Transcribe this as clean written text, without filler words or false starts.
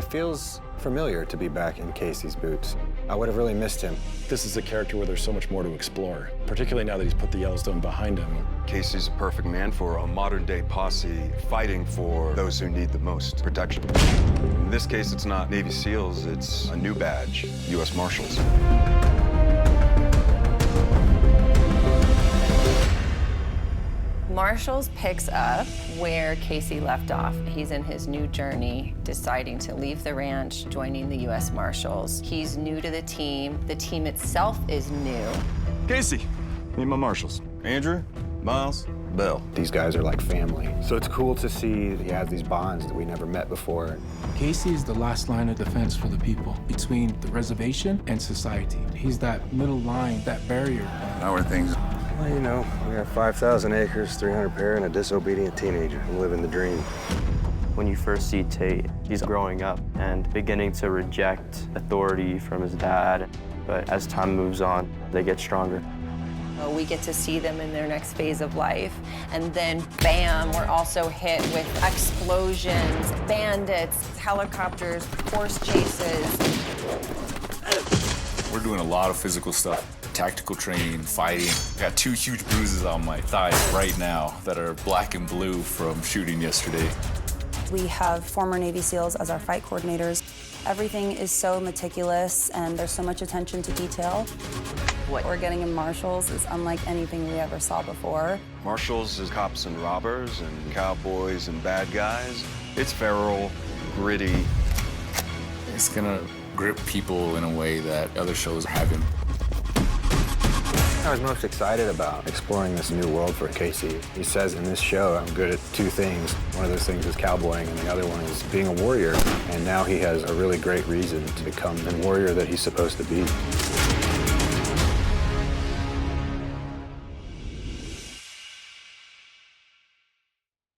feels familiar to be back in Kayce's boots. I would have really missed him. This is a character where there's so much more to explore, particularly now that he's put the Yellowstone behind him. Kayce's a perfect man for a modern-day posse fighting for those who need the most protection. In this case, it's not Navy SEALs, it's a new badge, U.S. Marshals. Marshals picks up where Kayce left off. He's in his new journey, deciding to leave the ranch, joining the U.S. Marshals. He's new to the team. The team itself is new. Kayce, meet my Marshals. Andrea, Miles, Belle. These guys are like family. So it's cool to see he has these bonds that we never met before. Kayce is the last line of defense for the people between the reservation and society. He's that middle line, that barrier. How are things? Well, you know, we got 5,000 acres, 300 pair, and a disobedient teenager. I'm living the dream. When you first see Tate, he's growing up and beginning to reject authority from his dad. But as time moves on, they get stronger. We get to see them in their next phase of life. And then, bam, we're also hit with explosions, bandits, helicopters, horse chases. We're doing a lot of physical stuff. Tactical training, fighting. I got 2 huge bruises on my thighs right now that are black and blue from shooting yesterday. We have former Navy SEALs as our fight coordinators. Everything is so meticulous and there's so much attention to detail. What we're getting in Marshals is unlike anything we ever saw before. Marshals is cops and robbers and cowboys and bad guys. It's feral, gritty. It's gonna grip people in a way that other shows haven't. I was most excited about exploring this new world for Kayce. He says in this show, I'm good at 2 things. One of those things is cowboying, and the other one is being a warrior. And now he has a really great reason to become the warrior that he's supposed to be.